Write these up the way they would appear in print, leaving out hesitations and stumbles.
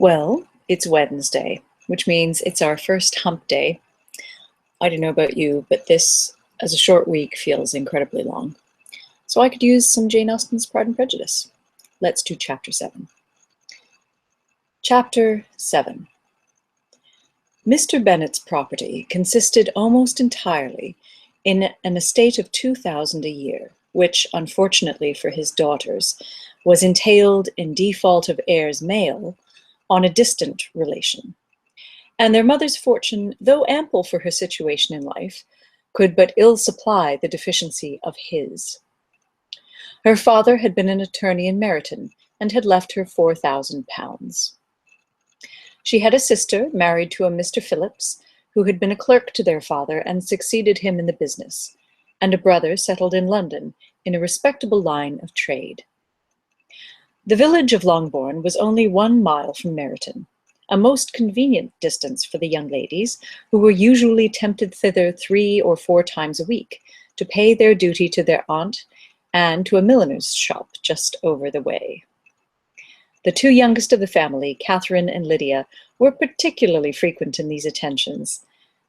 Well, it's Wednesday, which means it's our first hump day. I don't know about you, but this, as a short week, feels incredibly long. So I could use some Jane Austen's Pride and Prejudice. Let's do Chapter 7. Chapter 7. Mr. Bennet's property consisted almost entirely in an estate of 2,000 a year, which, unfortunately for his daughters, was entailed in default of heirs male on a distant relation. And their mother's fortune, though ample for her situation in life, could but ill supply the deficiency of his. Her father had been an attorney in Meryton, and had left her £4,000. She had a sister married to a Mr. Phillips, who had been a clerk to their father and succeeded him in the business, and a brother settled in London in a respectable line of trade. The village of Longbourn was only 1 mile from Meryton, a most convenient distance for the young ladies, who were usually tempted thither 3 or 4 times a week to pay their duty to their aunt and to a milliner's shop just over the way. The 2 youngest of the family, Catherine and Lydia, were particularly frequent in these attentions.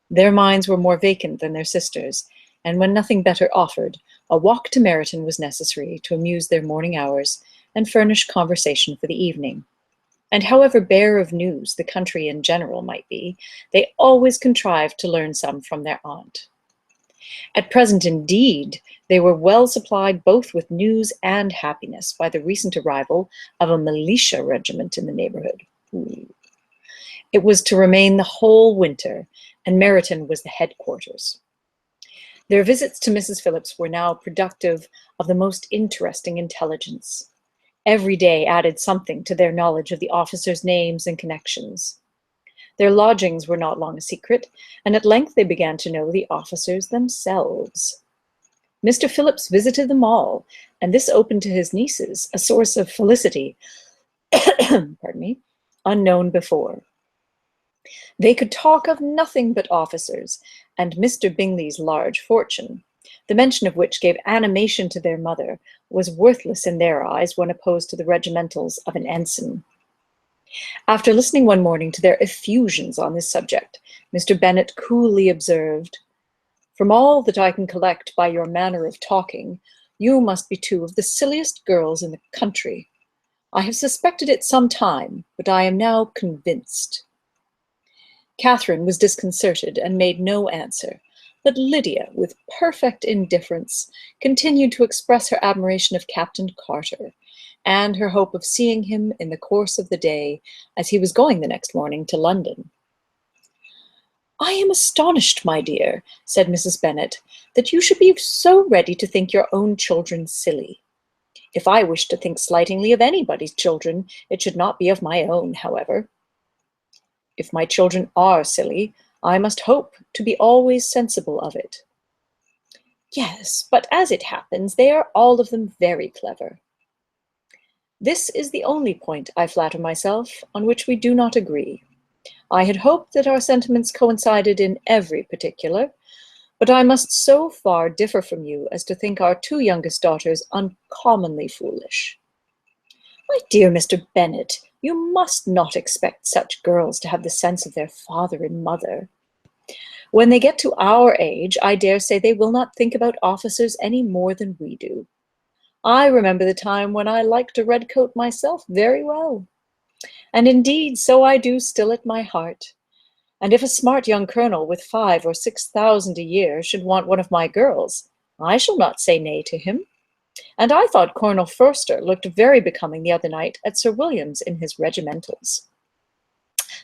Their minds were more vacant than their sisters', and when nothing better offered, a walk to Meryton was necessary to amuse their morning hours and furnish conversation for the evening. And however bare of news the country in general might be, they always contrived to learn some from their aunt. At present, indeed, they were well supplied both with news and happiness by the recent arrival of a militia regiment in the neighborhood. It was to remain the whole winter, and Meryton was the headquarters. Their visits to Mrs. Phillips were now productive of the most interesting intelligence. Every day added something to their knowledge of the officers' names and connections. Their lodgings were not long a secret, and at length they began to know the officers themselves. Mr. Phillips visited them all, and this opened to his nieces a source of felicity pardon me, unknown before. They could talk of nothing but officers, and Mr. Bingley's large fortune, the mention of which gave animation to their mother, was worthless in their eyes when opposed to the regimentals of an ensign. After listening one morning to their effusions on this subject, Mr. Bennet coolly observed, "From all that I can collect by your manner of talking, you must be 2 of the silliest girls in the country. I have suspected it some time, but I am now convinced." Catherine was disconcerted and made no answer, but Lydia, with perfect indifference, continued to express her admiration of Captain Carter, and her hope of seeing him in the course of the day, as he was going the next morning to London. "I am astonished, my dear," said Mrs. Bennet, "that you should be so ready to think your own children silly. If I wish to think slightingly of anybody's children, it should not be of my own, however. If my children are silly, I must hope to be always sensible of it." "Yes, but as it happens, they are all of them very clever." "This is the only point, I flatter myself, on which we do not agree. I had hoped that our sentiments coincided in every particular, but I must so far differ from you as to think our 2 youngest daughters uncommonly foolish." "My dear Mr. Bennet, you must not expect such girls to have the sense of their father and mother. When they get to our age, I dare say they will not think about officers any more than we do. I remember the time when I liked a red coat myself very well. And indeed, so I do still at my heart. And if a smart young colonel with 5,000 or 6,000 a year should want one of my girls, I shall not say nay to him. And I thought Colonel Forster looked very becoming the other night at Sir William's in his regimentals."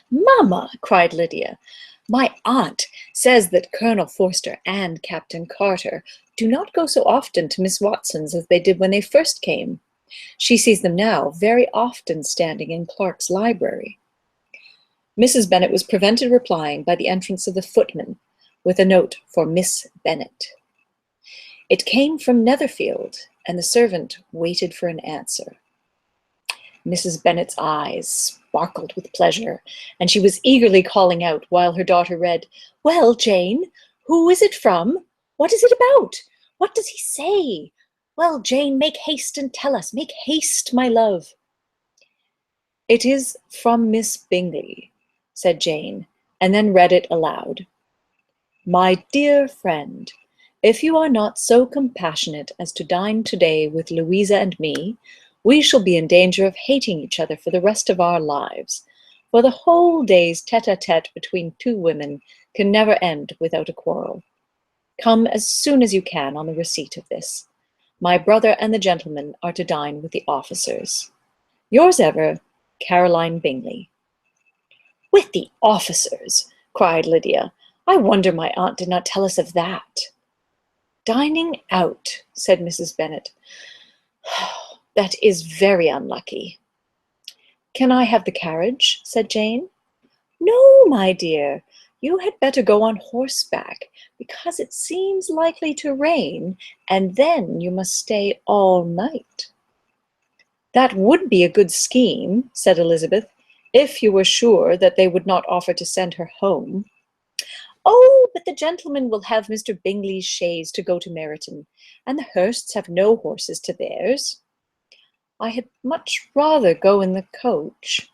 "Mamma," cried Lydia, "my aunt says that Colonel Forster and Captain Carter do not go so often to Miss Watson's as they did when they first came. She sees them now very often standing in Clark's library." Mrs. Bennet was prevented replying by the entrance of the footman with a note for Miss Bennet. It came from Netherfield, and the servant waited for an answer. Mrs. Bennet's eyes sparkled with pleasure, and she was eagerly calling out while her daughter read, "Well, Jane, who is it from? What is it about? What does he say? Well, Jane, make haste and tell us. Make haste, my love." "It is from Miss Bingley," said Jane, and then read it aloud. "My dear friend, if you are not so compassionate as to dine today with Louisa and me, we shall be in danger of hating each other for the rest of our lives, for the whole day's tete-a-tete between two women can never end without a quarrel. Come as soon as you can on the receipt of this. My brother and the gentlemen are to dine with the officers. Yours ever, Caroline Bingley." "With the officers!" cried Lydia. "I wonder my aunt did not tell us of that." "Dining out," said Mrs. Bennet. "That is very unlucky." "Can I have the carriage?" said Jane. "No, my dear. You had better go on horseback, because it seems likely to rain, and then you must stay all night." "That would be a good scheme," said Elizabeth, "if you were sure that they would not offer to send her home." "Oh, but the gentlemen will have Mr. Bingley's chaise to go to Meryton, and the Hursts have no horses to theirs." "I had much rather go in the coach."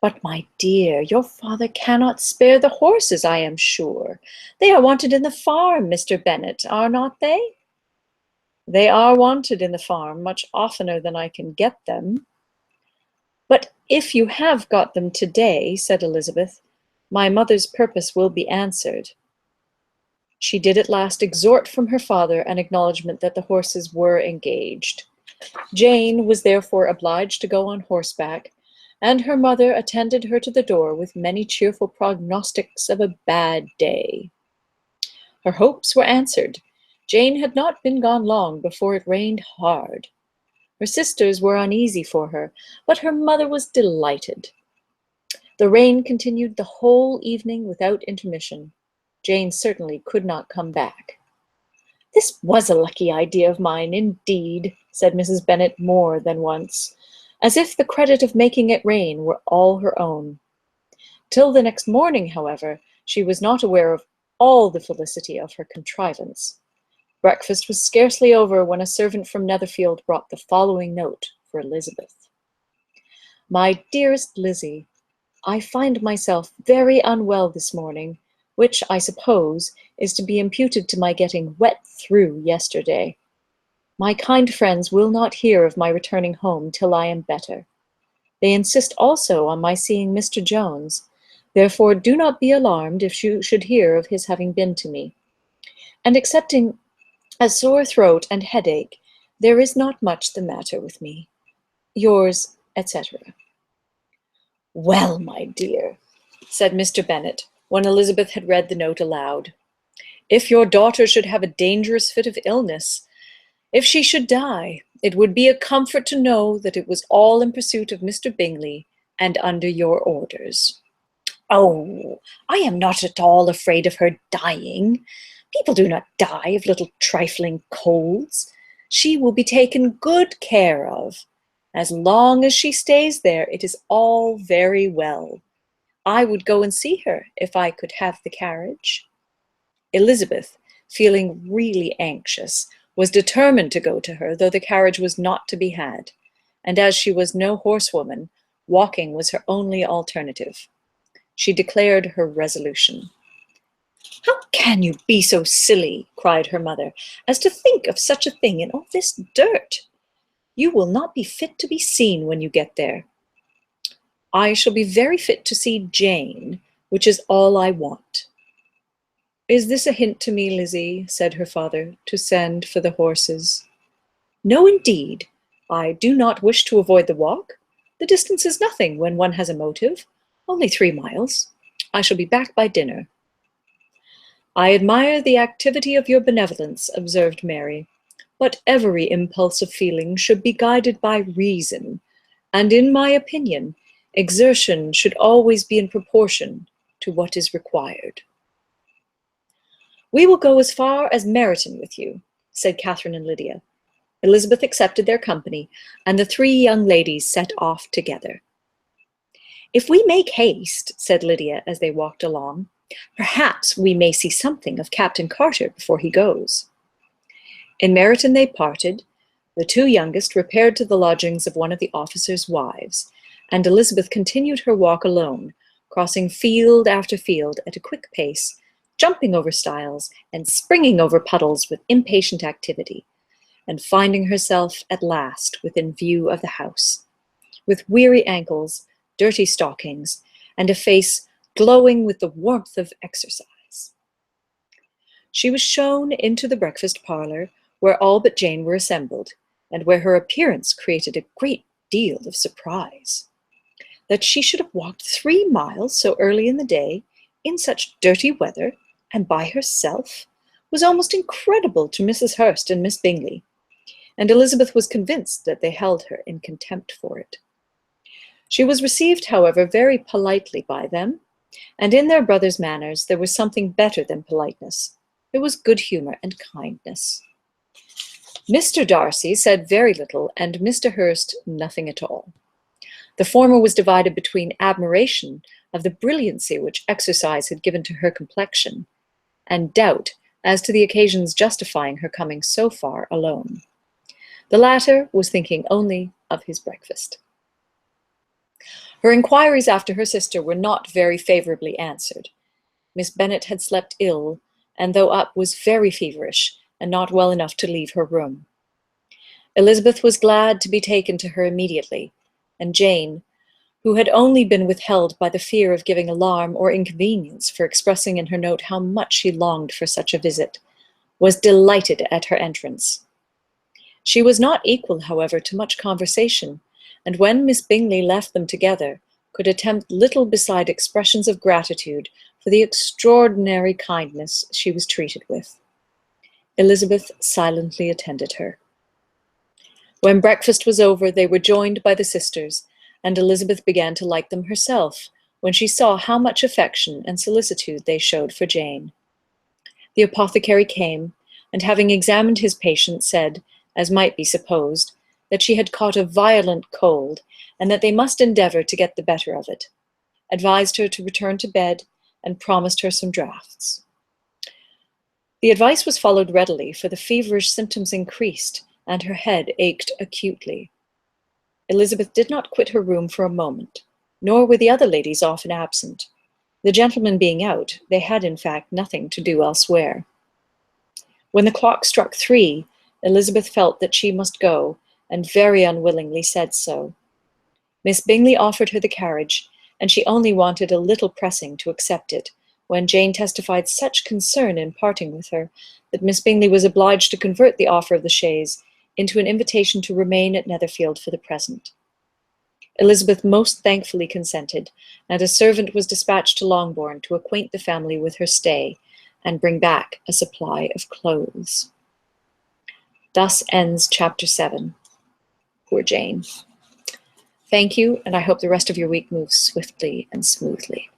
"But, my dear, your father cannot spare the horses, I am sure. They are wanted in the farm, Mr. Bennet, are not they?" "They are wanted in the farm much oftener than I can get them." "But if you have got them to-day," said Elizabeth, "my mother's purpose will be answered." She did at last extort from her father an acknowledgment that the horses were engaged. Jane was therefore obliged to go on horseback, and her mother attended her to the door with many cheerful prognostics of a bad day. Her hopes were answered. Jane had not been gone long before it rained hard. Her sisters were uneasy for her, but her mother was delighted. The rain continued the whole evening without intermission. Jane certainly could not come back. "This was a lucky idea of mine, indeed," said Mrs. Bennet more than once, as if the credit of making it rain were all her own. Till the next morning, however, she was not aware of all the felicity of her contrivance. Breakfast was scarcely over when a servant from Netherfield brought the following note for Elizabeth. "My dearest Lizzie, I find myself very unwell this morning, which, I suppose, is to be imputed to my getting wet through yesterday. My kind friends will not hear of my returning home till I am better. They insist also on my seeing Mr. Jones, therefore do not be alarmed if you should hear of his having been to me. And excepting a sore throat and headache, there is not much the matter with me. Yours, etc." "Well, my dear," said Mr. Bennet, when Elizabeth had read the note aloud, "if your daughter should have a dangerous fit of illness, if she should die, it would be a comfort to know that it was all in pursuit of Mr. Bingley and under your orders." "Oh, I am not at all afraid of her dying. People do not die of little trifling colds. She will be taken good care of. As long as she stays there, it is all very well. I would go and see her if I could have the carriage." Elizabeth, feeling really anxious, was determined to go to her, though the carriage was not to be had, and as she was no horsewoman, walking was her only alternative. She declared her resolution. "How can you be so silly," cried her mother, "as to think of such a thing in all this dirt? You will not be fit to be seen when you get there." "I shall be very fit to see Jane, which is all I want." "Is this a hint to me, Lizzie," said her father, "to send for the horses?" "No, indeed. I do not wish to avoid the walk. The distance is nothing when one has a motive. Only 3 miles. I shall be back by dinner." "I admire the activity of your benevolence," observed Mary, "but every impulse of feeling should be guided by reason, and in my opinion, exertion should always be in proportion to what is required." "We will go as far as Meryton with you," said Catherine and Lydia. Elizabeth accepted their company, and the 3 young ladies set off together. "If we make haste," said Lydia as they walked along, "perhaps we may see something of Captain Carter before he goes." In Meryton they parted. The two youngest repaired to the lodgings of one of the officers' wives, and Elizabeth continued her walk alone, crossing field after field at a quick pace, jumping over stiles and springing over puddles with impatient activity, and finding herself at last within view of the house, with weary ankles, dirty stockings, and a face glowing with the warmth of exercise. She was shown into the breakfast parlour, where all but Jane were assembled, and where her appearance created a great deal of surprise. That she should have walked 3 miles so early in the day, in such dirty weather, and by herself, was almost incredible to Mrs. Hurst and Miss Bingley, and Elizabeth was convinced that they held her in contempt for it. She was received, however, very politely by them, and in their brother's manners there was something better than politeness. There was good humour and kindness. Mr. Darcy said very little, and Mr. Hurst nothing at all. The former was divided between admiration of the brilliancy which exercise had given to her complexion, and doubt as to the occasions justifying her coming so far alone. The latter was thinking only of his breakfast. Her inquiries after her sister were not very favourably answered. Miss Bennet had slept ill, and though up was very feverish, and not well enough to leave her room. Elizabeth was glad to be taken to her immediately, and Jane, who had only been withheld by the fear of giving alarm or inconvenience for expressing in her note how much she longed for such a visit, was delighted at her entrance. She was not equal, however, to much conversation, and when Miss Bingley left them together, could attempt little beside expressions of gratitude for the extraordinary kindness she was treated with. Elizabeth silently attended her. When breakfast was over, they were joined by the sisters, and Elizabeth began to like them herself when she saw how much affection and solicitude they showed for Jane. The apothecary came, and having examined his patient, said, as might be supposed, that she had caught a violent cold, and that they must endeavour to get the better of it, advised her to return to bed, and promised her some draughts. The advice was followed readily, for the feverish symptoms increased, and her head ached acutely. Elizabeth did not quit her room for a moment, nor were the other ladies often absent. The gentlemen being out, they had in fact nothing to do elsewhere. When the clock struck 3, Elizabeth felt that she must go, and very unwillingly said so. Miss Bingley offered her the carriage, and she only wanted a little pressing to accept it, when Jane testified such concern in parting with her, that Miss Bingley was obliged to convert the offer of the chaise into an invitation to remain at Netherfield for the present. Elizabeth most thankfully consented, and a servant was dispatched to Longbourn to acquaint the family with her stay, and bring back a supply of clothes. Thus ends Chapter 7. Poor Jane. Thank you, and I hope the rest of your week moves swiftly and smoothly.